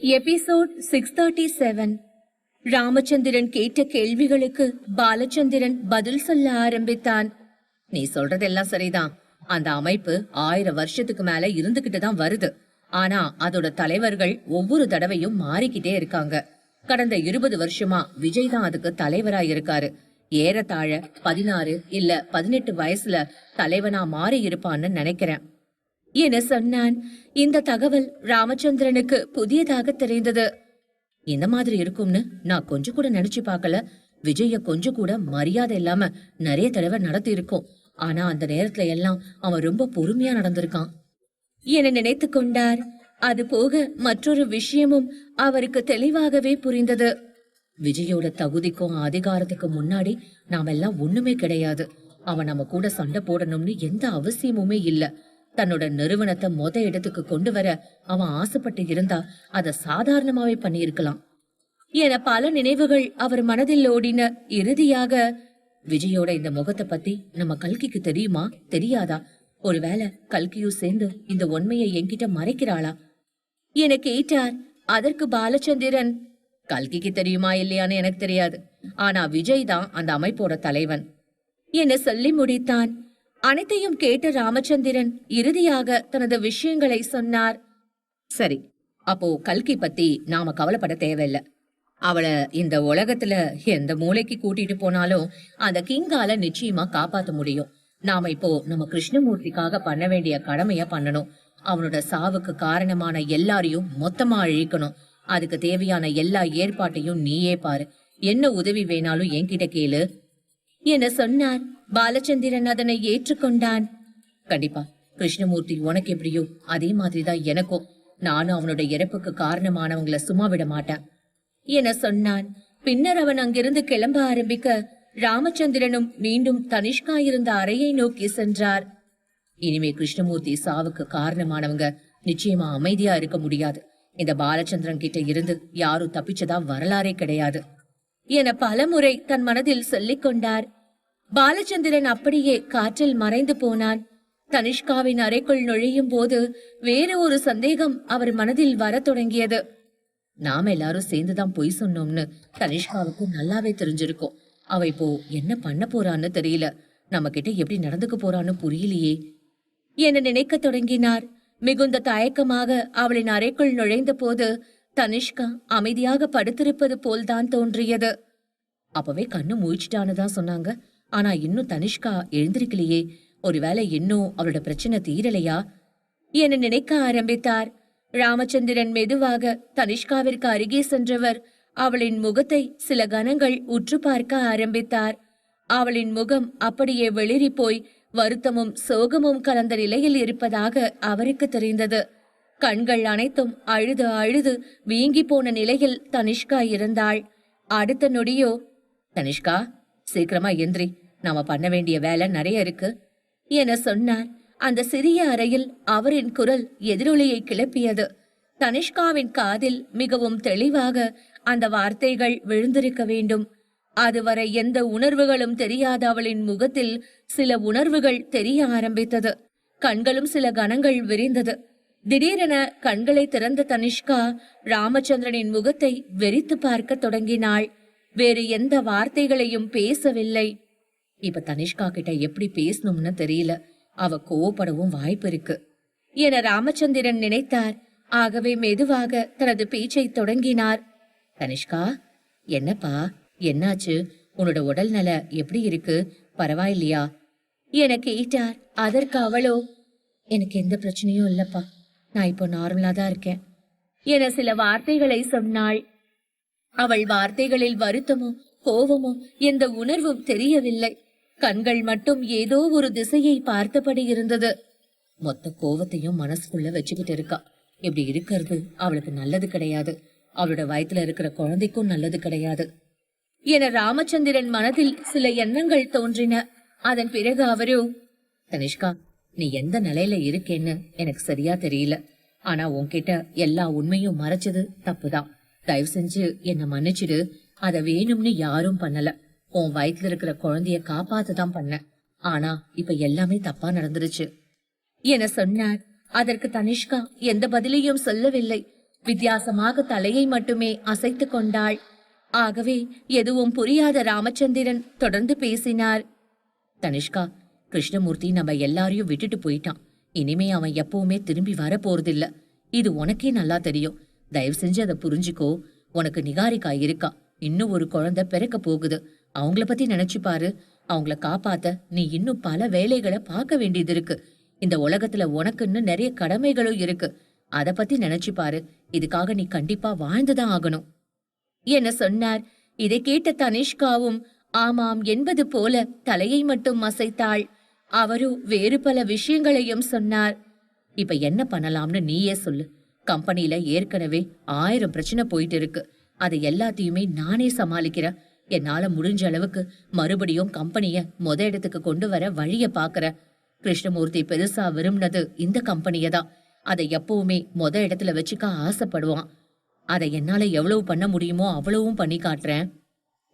Episode 637. Ramachandran கேட்ட கேள்விகளுக்கு பாலச்சந்திரன் பதில் சொல்ல ஆரம்பித்தான். நீ சொல்றதெல்லாம் சரிதான். அந்த அமைப்பு 1000 வருஷத்துக்கு மேல இருந்துகிட்டு தான் வருது. ஆனா அதோட தலைவர்கள் ஒவ்வொரு தடவையும் மாறிக்கிட்டே இருக்காங்க. கடந்த 20 வருஷமா விஜய் தான் அதுக்கு தலைவரா இருக்காரு. ஏறத்தாழ 16 இல்ல 18 வயசுல தலைவனா மாறி இருப்பான்னு நினைக்கிறேன் என சொன்னான். இந்த தகவல் ராமச்சந்திரனுக்கு புதியதாக தெரிந்தது. இந்த மாதிரி இருக்கும்னு நான் கொஞ்சம் கூட நினைச்சு பார்க்கல. விஜய கொஞ்சம் கூட மரியாதை இல்லாம நிறைய தடவை நடத்தி இருக்கும். ஆனா அந்த நேரத்துல எல்லாம் அவன் ரொம்ப பொறுமையா நடந்திருக்கான் என நினைத்து கொண்டார். அது போக மற்றொரு விஷயமும் அவருக்கு தெளிவாகவே புரிந்தது. விஜயோட தகுதிக்கும் அதிகாரத்துக்கும் முன்னாடி நாம எல்லாம் ஒண்ணுமே கிடையாது. அவன் நம்ம கூட சண்டை போடணும்னு எந்த அவசியமுமே இல்ல. தன்னோட நிறுவனத்தை இடத்துக்கு கொண்டு வர அவன் ஆசைப்பட்டு இருந்தா அத சாதாரணமாவே பண்ணியிருக்கலாம் என பல நினைவுகள் அவர் மனதில் ஓடின. இறுதியாக, விஜயோட இந்த முகத்தை பத்தி நம்ம கல்கிக்கு தெரியுமா தெரியாதா? ஒருவேளை கல்கியும் சேர்ந்து இந்த உண்மையை என்கிட்ட மறைக்கிறாளா என கேட்டார். அதற்கு பாலச்சந்திரன், கல்கிக்கு தெரியுமா இல்லையான்னு எனக்கு தெரியாது. ஆனா விஜய் தான் அந்த அமைப்போட தலைவன் என சொல்லி முடித்தான். அனைத்தையும் கேட்ட ராமச்சந்திரன் இறுதியாக தனது விஷயங்களை சொன்னார். சரி, அப்போ கல்கி பத்தி நாம கவலைப்பட தேவையில்ல. அவளை இந்த உலகத்துல எந்த மூளைக்கு கூட்டிட்டு போனாலும் அந்த கிங்கால நிச்சயமா காப்பாத்த முடியும். நாம இப்போ நம்ம கிருஷ்ணமூர்த்திக்காக பண்ண வேண்டிய கடமைய பண்ணணும். அவனோட சாவுக்கு காரணமான எல்லாரையும் மொத்தமா அழிக்கணும். அதுக்கு தேவையான எல்லா ஏற்பாட்டையும் நீயே பாரு. என்ன உதவி வேணாலும் என்கிட்ட கேளு என சொன்னார். பாலச்சந்திரன் அதனை ஏற்றுக்கொண்டான். கண்டிப்பா கிருஷ்ணமூர்த்தி உனக்கு எப்படியோ அதே மாதிரிதான் எனக்கும். நானும் அவனோட இறப்புக்கு காரணமானவங்களை சும்மா விட மாட்டேன் என சொன்னான். பின்னர் அவன் அங்கிருந்து கிளம்ப ஆரம்பிக்க ராமச்சந்திரனும் மீண்டும் தனிஷ்கா இருந்த அறையை நோக்கி சென்றார். இனிமே கிருஷ்ணமூர்த்தி சாவுக்கு காரணமானவங்க நிச்சயமா அமைதியா இருக்க முடியாது. இந்த பாலச்சந்திரன் கிட்ட இருந்து யாரும் தப்பிச்சதா வரலாறே கிடையாது என பலமுறை தன் மனதில் சொல்லிக் கொண்டார். பாலச்சந்திரன் அப்படியே காற்றில் மறைந்து போனான். தனிஷ்காவின் அறைக்குள் நுழையும் போது வேற ஒரு சந்தேகம் அவர் மனதில் வர தொடங்கியது. நாம எல்லாரும் சேர்ந்துதான் பொய் சொன்னோம்னு தனிஷ்காவுக்கு நல்லாவே தெரிஞ்சிருக்கும். அவ இப்போ என்ன பண்ண போறான்னு தெரியல. நம்ம கிட்ட எப்படி நடந்துக்க போறான்னு புரியலையே என நினைக்க தொடங்கினார். மிகுந்த தயக்கமாக அவளின் அறைக்குள் நுழைந்த போது தனிஷ்கா அமைதியாக படுத்திருப்பது போல்தான் தோன்றியது. அப்பவே கண்ணு முழிச்சிட்டான்னு சொன்னாங்க. ஆனா இன்னும் தனிஷ்கா எழுந்திருக்கலையே. ஒருவேளை இன்னும் அவளோட பிரச்சனை தீரலையா என நினைக்க ஆரம்பித்தார். ராமச்சந்திரன் மெதுவாக தனிஷ்காவிற்கு அருகே சென்றவர் அவளின் முகத்தை சில கணங்கள் உற்று பார்க்க ஆரம்பித்தார். அவளின் முகம் அப்படியே வெளிரி போய் வருத்தமும் சோகமும் கலந்த நிலையில் இருப்பதாக அவருக்கு தெரிந்தது. கண்கள் அனைத்தும் அழுது அழுது வீங்கி போன நிலையில் தனிஷ்கா இருந்தாள். அடுத்த நொடியோ, தனிஷ்கா சீக்கிரமா எந்திரி, நாம பண்ண வேண்டிய வேலை நிறைய இருக்கு என சொன்னார். அந்த சிறிய அறையில் அவரின் குரல் எதிரொலியை கிளப்பியது. தனிஷ்காவின் காதில் மிகவும் தெளிவாக அந்த வார்த்தைகள் விழுந்திருக்க வேண்டும். அதுவரை எந்த உணர்வுகளும் தெரியாத அவளின் முகத்தில் சில உணர்வுகள் தெரிய ஆரம்பித்தது. கண்களும் சில கணங்கள் விரிந்தது. திடீரென கண்களை திறந்த தனிஷ்கா ராமச்சந்திரனின் முகத்தை வெறித்து பார்க்க தொடங்கினாள். வேறு எந்த வார்த்தைகளையும் பேசவில்லை. இப்ப தனிஷ்கா கிட்ட எப்படி பேசணும்னு தெரியல. அவ கோவப்படவும் வாய்ப்பு இருக்கு என ராமச்சந்திரன் நினைத்தார். ஆகவே மெதுவாக தனது பேச்சை தொடங்கினார். தனிஷ்கா, என்னப்பா, என்னாச்சு? உன்னோட உடல் நல எப்படி இருக்கு? பரவாயில்லையா என கேட்டார். அதற்கு அவளோ, எனக்கு எந்த பிரச்சனையும் இல்லப்பா, நான் இப்போ நார்மலா தான் இருக்கேன் என சில வார்த்தைகளை சொன்னாள். அவள் வார்த்தைகளில் வருத்தமோ கோவமோ எந்த உணர்வும் தெரியவில்லை. கண்கள் மட்டும் ஏதோ ஒரு திசையை பார்த்தபடி இருந்தது. மொத்த கோவத்தையும் மனசுக்குள்ள வச்சுக்கிட்டு இருக்கா. இப்படி இருக்கிறது அவளுக்கு நல்லது கிடையாது. அவளோட வயித்துல இருக்கிற குழந்தைக்கும் நல்லது கிடையாது என ராமச்சந்திரன் மனதில் சில எண்ணங்கள் தோன்றின. அதன் பிறகு அவரோ, தனிஷ்கா, நீ எந்த நிலையில இருக்கேன்னு எனக்கு சரியா தெரியல. ஆனா உன்கிட்ட எல்லா உண்மையும் மறைச்சது தப்புதான். தயவு செஞ்சு என்ன மன்னிச்சிடு. அத வேணும்னு யாரும் பண்ணல. உன் வயிற்றுல இருக்கிற குழந்தைய காப்பாத்ததான் பண்ண. ஆனா இப்ப எல்லாமே தப்பா நடந்துருச்சு என சொன்னார். அதற்கு தனிஷ்கா எந்த பதிலையும் சொல்லவில்லை. வித்தியாசமாக தலையை மட்டுமே அசைத்து கொண்டாள். ஆகவே எதுவும் புரியாத ராமச்சந்திரன் தொடர்ந்து பேசினார். தனிஷ்கா, கிருஷ்ணமூர்த்தி நம்ம எல்லாரையும் விட்டுட்டு போயிட்டான். இனிமே அவன் எப்பவுமே திரும்பி வர போறதில்ல. இது உனக்கே நல்லா தெரியும். தயவு செஞ்சு அதை புரிஞ்சுக்கோ. உனக்கு நிகாரிகா இருக்கா. இன்னும் ஒரு குழந்தை பிறக்க போகுது. அவங்கள பத்தி நினைச்சு பாரு. அவங்கள காப்பாத்த நீ இன்னும் பல வேலைகளை பார்க்க வேண்டியது இருக்கு. இந்த உலகத்துல உனக்குன்னு நிறைய கடமைகளும் இருக்கு. அத பத்தி நினைச்சு பாரு. இதுக்காக நீ கண்டிப்பா வாழ்ந்துதான் ஆகணும் என சொன்னார். இதை கேட்ட தனிஷ்காவும் ஆமாம் என்பது போல தலையை மட்டும் அசைத்தாள். அவரோ வேறு பல விஷயங்களையும் சொன்னார். இப்ப என்ன பண்ணலாம்னு நீயே சொல்லு. கம்பெனில ஏற்கனவே 1000 பிரச்சனை போயிட்டு இருக்கு. அதை எல்லாத்தையுமே நானே சமாளிக்கிறேன். என்னால முடிஞ்ச அளவுக்கு மறுபடியும் கம்பெனிய இடத்துக்கு கொண்டு வர வழிய பாக்குறேன். கிருஷ்ணமூர்த்தி பெருசா விரும்பினது இந்த கம்பெனிய தான். அதை எப்பவுமே இடத்துல வச்சுக்க ஆசைப்படுவான். அதை என்னால எவ்வளவு பண்ண முடியுமோ அவ்வளவும் பண்ணி காட்டுறேன்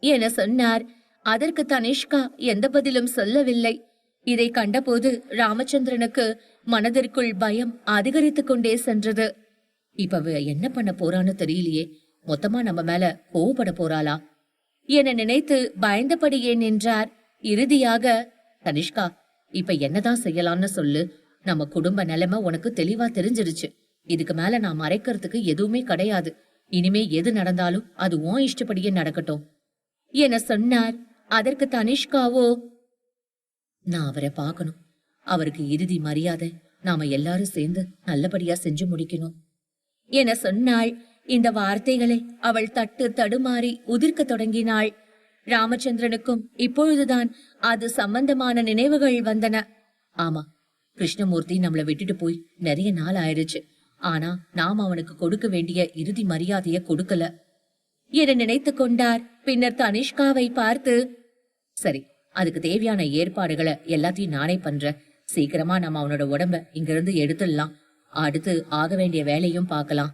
என சொன்னார். அதற்கு தனிஷ்கா எந்த பதிலும் சொல்லவில்லை. இதை கண்டபோது ராமச்சந்திரனுக்கு மனதிற்குள் பயம் அதிகரித்து கொண்டே சென்றது. இப்ப என்ன பண்ண போறான்னு தெரியலையே. மொத்தமா நம்ம மேல கோவப்பட போறாளா என நினைத்து பயந்தபடியே நின்றார். இறுதியாக, தனிஷ்கா, இப்ப என்னதான் செய்யலாம்னு சொல்லு. நம்ம குடும்ப நிலைமை உனக்கு தெளிவா தெரிஞ்சிருச்சு. இதுக்கு மேல நான் மறைக்கிறதுக்கு எதுவுமே கிடையாது. இனிமே எது நடந்தாலும் அது உன் இஷ்டப்படியே நடக்கட்டும் என சொன்னார். அதற்கு தனிஷ்காவோ, நான் அவரை பார்க்கணும். அவருக்கு இறுதி மரியாதை நாம எல்லாரும் சேர்ந்து நல்லபடியா செஞ்சு முடிக்கணும் என சொன்னாள். இந்த வார்த்தைகளை அவள் தட்டு தடுமாறி உதிர்க்க தொடங்கினாள். ராமச்சந்திரனுக்கும் இப்பொழுதுதான் அது சம்பந்தமான நினைவுகள் வந்தன. ஆமா, கிருஷ்ணமூர்த்தி நம்மள விட்டுட்டு போய் நிறைய நாள் ஆயிடுச்சு. ஆனா நாம் அவனுக்கு கொடுக்க வேண்டிய இறுதி மரியாதைய கொடுக்கல என நினைத்து கொண்டார். பின்னர் தனிஷ்காவை பார்த்து, சரி, அதுக்கு தேவையான ஏற்பாடுகளை எல்லாத்தையும் நானே பண்றேன். சீக்கிரமா நம்ம அவனோட உடம்ப இங்கிருந்து எடுத்துடலாம். அடுத்து ஆக வேண்டிய வேலையும் பார்க்கலாம்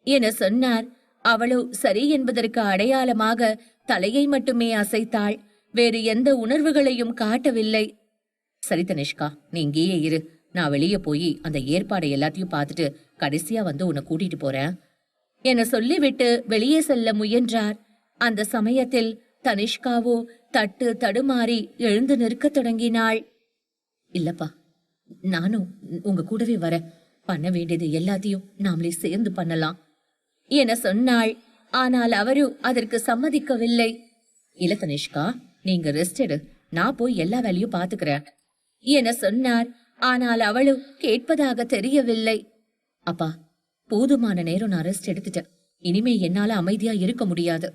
என சொன்னார். அவளோ சரி என்பதற்கு அடையாளமாக தலையை மட்டுமே அசைத்தாள். வேறு எந்த உணர்வுகளையும் காட்டவில்லை. சரி தனிஷ்கா, நீ இங்கேயே இரு. நான் வெளியே போய் அந்த ஏற்பாடை எல்லாத்தையும் பார்த்துட்டு கடைசியா வந்து உன்னை கூட்டிட்டு போறேன் என சொல்லிவிட்டு வெளியே செல்ல முயன்றார். அந்த சமயத்தில் தனிஷ்காவோ தட்டு தடுமாறி எழுந்து நிற்க தொடங்கினாள். இல்லப்பா, நானும் உங்க கூடவே வர. பண்ண வேண்டியது எல்லாத்தையும் நாமளே சேர்ந்து பண்ணலாம் என சொன்னாள். ஆனால் அவரு அதற்கு சம்மதிக்கவில்லை. இல்ல தனிஷ்கா, நீங்க ரெஸ்ட் எடு. நான் போய் எல்லா வேலையும் பாத்துக்கிறேன் என சொன்னார். ஆனால் அவளும் கேட்பதாக தெரியவில்லை. அப்பா, போதுமான நேரம் நான் ரெஸ்ட் எடுத்துட்டேன். இனிமே என்னால அமைதியா இருக்க முடியாது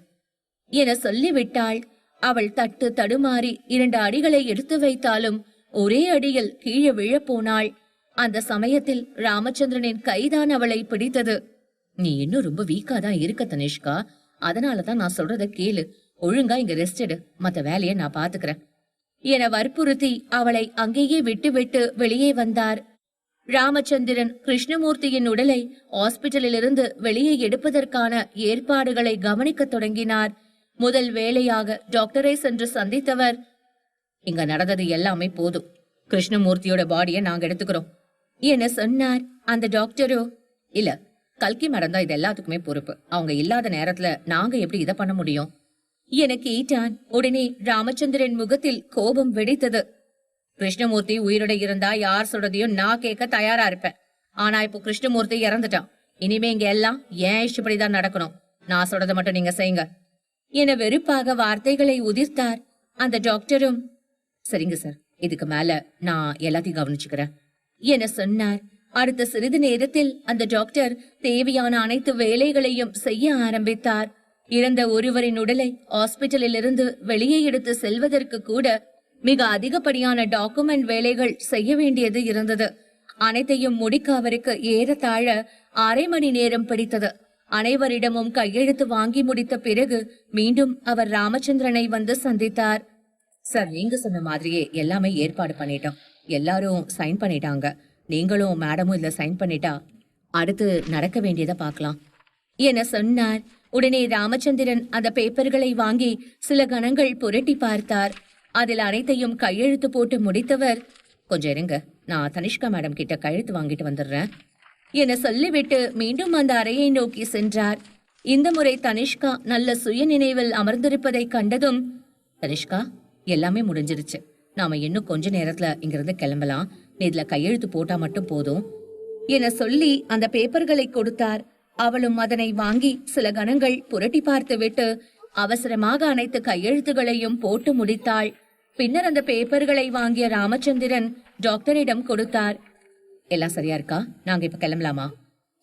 என சொல்லிவிட்டாள். அவள் தட்டு தடுமாறி 2 அடிகளை எடுத்து வைத்தாலும் ஒரே அடியில் கீழே விழப்போனாள். அந்த சமயத்தில் ராமச்சந்திரனின் கைதான் அவளை பிடித்தது. நீ இன்னும் ரொம்ப வீக்காதான் இருக்க தனிஷ்கா. அதனாலதான் நான் சொல்றத கேளு. ஒழுங்கா இங்க ரெஸ்ட் எடு. மத்த வேலையை நான் பாத்துக்கிறேன் என வற்புறுத்தி அவளை அங்கேயே விட்டுவிட்டு வெளியே வந்தார். ராமச்சந்திரன் கிருஷ்ணமூர்த்தியின் உடலை ஹாஸ்பிட்டலிலிருந்து வெளியே எடுப்பதற்கான ஏற்பாடுகளை கவனிக்க தொடங்கினார். முதல் வேலையாக டாக்டரை சென்று சந்தித்தவர், இங்க நடந்தது எல்லாமே போதும். கிருஷ்ணமூர்த்தியோட பாடியை நாங்க எடுத்துக்கிறோம் என சொன்னார். அந்த டாக்டரோ, இல்ல, கல்கி மேடம் தான் இது எல்லாத்துக்குமே பொறுப்பு. அவங்க இல்லாத நேரத்துல நாங்க எப்படி இதை பண்ண முடியும் என கேட்டான். உடனே ராமச்சந்திரன் முகத்தில் கோபம் வெடித்தது. கிருஷ்ணமூர்த்தி உயிரோட இருந்தா யார் சொல்றதையும் நான் கேட்க தயாரா இருப்பேன். ஆனா இப்போ கிருஷ்ணமூர்த்தி இறந்துட்டான். இனிமே இங்க எல்லாம் ஏன் இஷ்டப்படிதான் நடக்கணும். நான் சொல்றதை மட்டும் நீங்க செய்யுங்க என வெறுப்பாக வார்த்தைகளை உதிர்த்தார். அந்த டாக்டரும், சரிங்க சார், இதுக்கு மேல நான் எல்லாத்தையும் கவனிச்சுக்கிறேன் என சொன்னார். அடுத்த சிறிது நேரத்தில் அந்த டாக்டர் தேவையான அனைத்து வேலைகளையும் செய்ய ஆரம்பித்தார். இறந்த ஒருவரின் உடலை ஹாஸ்பிட்டலில் இருந்து வெளியே எடுத்து செல்வதற்கு கூட மிக அதிகப்படியான டாக்குமெண்ட் வேலைகள் செய்ய வேண்டியது இருந்தது. அனைத்தையும் முடிக்க அவருக்கு ஏறத்தாழ 1/2 மணி நேரம் பிடித்தது. அனைவரிடமும் கையெழுத்து வாங்கி முடித்த பிறகு மீண்டும் அவர் ராமச்சந்திரனை வந்து சந்தித்தார். சார், நீங்க சொன்ன மாதிரியே எல்லாமே ஏற்பாடு பண்ணிட்டோம். எல்லாரும் சைன் பண்ணிட்டாங்க. நீங்களும் மேடமும் இதுல சைன் பண்ணிட்டா அடுத்து நடக்க வேண்டியதை பார்க்கலாம் என சொன்னார். உடனே ராமச்சந்திரன் அந்த பேப்பர்களை வாங்கி சில கணங்கள் புரட்டி பார்த்தார். அதில் அனைத்தையும் கையெழுத்து போட்டு முடித்தவர், கொஞ்சம் இருங்க, நான் தனிஷ்கா மேடம் கிட்ட கையெழுத்து வாங்கிட்டு வந்துடுறேன் என சொல்லிவிட்டு மீண்டும் அந்த அறையை நோக்கி சென்றார். இந்த முறை தனிஷ்கா நல்ல சுய நினைவில் அமர்ந்திருப்பதை கண்டதும், தனிஷ்கா, எல்லாமே முடிஞ்சிருச்சு. நாம இன்னும் கொஞ்ச நேரத்துல இங்கிருந்து கிளம்பலாம். நீ இதுல கையெழுத்து போட்டா மட்டும் போதும் என சொல்லி அந்த பேப்பர்களை கொடுத்தார். அவளும் அதனை வாங்கி சில கணங்கள் புரட்டி பார்த்துவிட்டு அவசரமாக அனைத்து கையெழுத்துகளையும் போட்டு முடித்தாள். பின்னர் அந்த பேப்பர்களை வாங்கிய ராமச்சந்திரன் டாக்டரிடம் கொடுத்தார். எல்லாம் சரியா இருக்கா? நாங்க இப்ப கிளம்பலாமா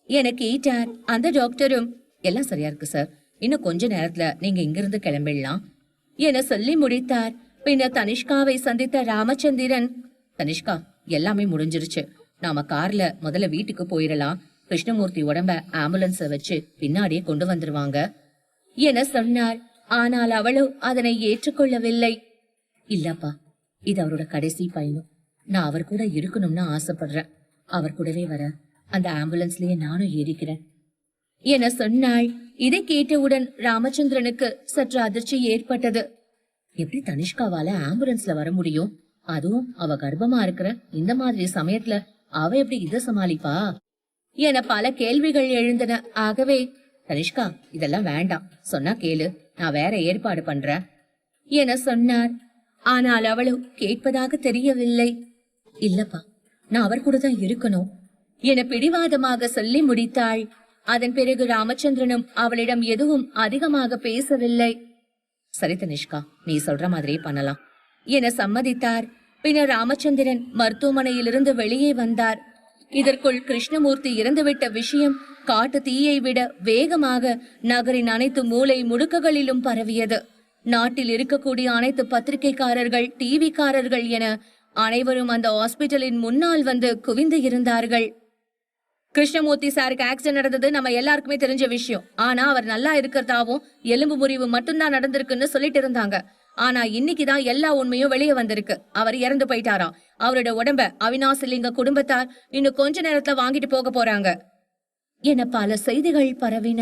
என கேட்டார். அந்த டாக்டரும், எல்லாம் சரியா இருக்கு சார், இன்னும் கொஞ்ச நேரத்துல நீங்க இங்கிருந்து கிளம்பிடலாம் என சொல்லி முடித்தார். பின்னர் தனிஷ்காவை சந்தித்த ராமச்சந்திரன், தனிஷ்கா, எல்லாமே முடிஞ்சிருச்சு. நாம கார்ல முதல்ல வீட்டுக்கு போயிடலாம். கிருஷ்ணமூர்த்தி உடம்ப ஆம்புலன்ஸ வச்சு பின்னாடியே கொண்டு வந்துருவாங்க என சொன்னார். ஆனால் அவளோ அதனை ஏற்றுக்கொள்ளவில்லை. இல்லப்பா, இது அவரோட கடைசி பயணம். நான் அவர் கூட இருக்கணும்னு ஆசைப்படுறேன். அவர் கூடவே வர அந்த ஆம்புலன்ஸ்லயே நானும் ஏறிக்கிறேன் என சொன்னாள். இதை கேட்டவுடன் ராமச்சந்திரனுக்கு சற்று அதிர்ச்சி ஏற்பட்டது. எப்படி தனிஷ்காவால ஆம்புலன்ஸ்ல வர முடியும்? அதுவும் அவ கர்ப்பமா இருக்கிற இந்த மாதிரி சமயத்துல அவ எப்படி இத சமாளிப்பா என பல கேள்விகள் எழுந்தன. ஆகவே, தனிஷ்கா, இதெல்லாம் வேண்டாம், சொன்னா கேளு, நான் வேற ஏற்பாடு பண்றேன் என சொன்னார். ஆனால் அவளோ கேட்பதாக தெரியவில்லை. இல்லப்பா, நான் அவர் கூட தான் இருக்கணும் என பிடிவாதமாக சொல்லி முடித்தாள். அதன் பிறகு ராமச்சந்திரனும் அவளிடம் எதுவும் அதிகமாக பேசவில்லை. சரி தனிஷ்கா, நீ சொல்ற மாதிரியே பண்ணலாம் என சம்மதித்தார். பின்னர் ராமச்சந்திரன் மருத்துவமனையிலிருந்து வெளியே வந்தார். இதற்குள் கிருஷ்ணமூர்த்தி இறந்துவிட்ட விஷயம் காட்டு தீயை விட வேகமாக நகரின் அனைத்து மூலை முடுக்குகளிலும் பரவியது. நாட்டில் இருக்கக்கூடிய அனைத்து பத்திரிகைக்காரர்கள், டிவிக்காரர்கள் என அனைவரும் அந்த ஹாஸ்பிட்டலின் முன்னால் வந்து குவிந்து இருந்தார்கள். கிருஷ்ணமூர்த்தி சாருக்கு ஆக்சிடென்ட் நடந்தது நம்ம எல்லாருக்குமே தெரிஞ்ச விஷயம். ஆனா அவர் நல்லா இருக்கிறதாவும் எலும்பு முறிவு மட்டும்தான் நடந்திருக்குன்னு சொல்லிட்டு இருந்தாங்க. ஆனா இன்னைக்குதான் எல்லா உண்மையும் வெளியே வந்திருக்கு. அவர் இறந்து போயிட்டாராம். அவரோட உடம்ப அவினாசிலிங்க குடும்பத்தார் இன்னும் கொஞ்ச நேரத்துல வாங்கிட்டு போக போறாங்க என பல செய்திகள் பரவின.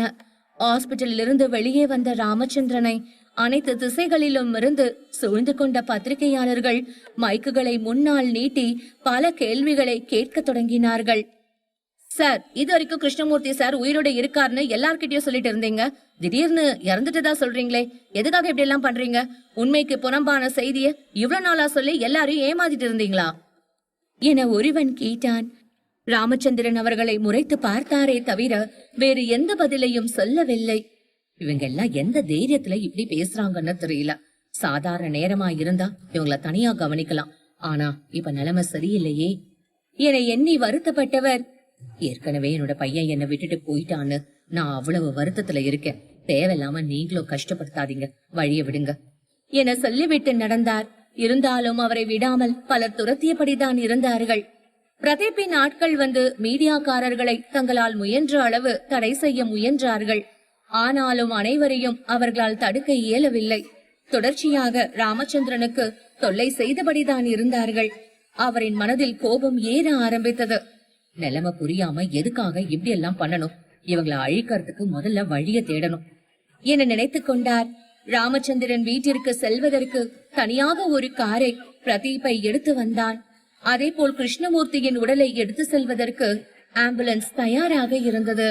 ஹாஸ்பிட்டலில் இருந்து வெளியே வந்த ராமச்சந்திரனை அனைத்து திசைகளிலும் இருந்து சூழ்ந்து கொண்ட பத்திரிகையாளர்கள் மைக்குகளை முன்னால் நீட்டி பல கேள்விகளை கேட்க தொடங்கினார்கள். சார், இது வரைக்கும் கிருஷ்ணமூர்த்தி சார் உயிரோட இருக்காருன்னு எல்லார்கிட்டயும் சொல்லிட்டு இருந்தீங்க. திடீர்னு இறந்துட்டதா சொல்றீங்களே, எதுக்காக இப்படி எல்லாம் பண்றீங்க? உண்மைக்கு புறம்பான செய்திய இவ்வளவு நாளா சொல்லி எல்லாரையும் ஏமாத்திட்டு இருந்தீங்களா என ஒருவன் கேட்டான். ராமச்சந்திரன் அவர்களை முறைத்து பார்த்தாரே தவிர வேறு எந்த பதிலையும் சொல்லவில்லை. இவங்க எல்லாம் எந்த தைரியத்துல இப்படி பேசுறாங்கன்னு தெரியல. சாதாரண நேரமா இருந்தா இவங்கள தனியா கவனிக்கலாம். ஆனா இப்ப நிலைமை சரியில்லையே என எண்ணி வருத்தப்பட்டவர், ஏற்கனவே என்னோட பையன் என்னை விட்டுட்டு போயிட்டான்னு நான் அவ்வளவு வருத்தத்துல இருக்கேன். தேவையில்லாம நீங்களும் கஷ்டப்படுத்தாதீங்க, வழிய விடுங்க என சொல்லிவிட்டு நடந்தார். இருந்தாலும் அவரை விடாமல் பலர் துரத்தியபடிதான் இருந்தார்கள். பிரதீப்பின் ஆட்கள் வந்து மீடியாக்காரர்களை தங்களால் முயன்ற அளவு தடை செய்ய முயன்றார்கள். ஆனாலும் அனைவரையும் அவர்களால் தடுக்க இயலவில்லை. தொடர்ச்சியாக ராமச்சந்திரனுக்கு தொல்லை செய்தபடிதான் இருந்தார்கள். அவரின் மனதில் கோபம் ஏற ஆரம்பித்தது. நிலைமை புரியாம எதுக்காக இப்படி எல்லாம் பண்ணணும்? இவங்களை அழிக்கிறதுக்கு முதல்ல வழிய தேடணும் என நினைத்து கொண்டார். ராமச்சந்திரன் வீட்டிற்கு செல்வதற்கு தனியாக ஒரு காரை பிரதீப்பை எடுத்து வந்தான். அதே போல் கிருஷ்ணமூர்த்தியின் உடலை எடுத்து செல்வதற்கு ஆம்புலன்ஸ் தயாராக இருந்தது.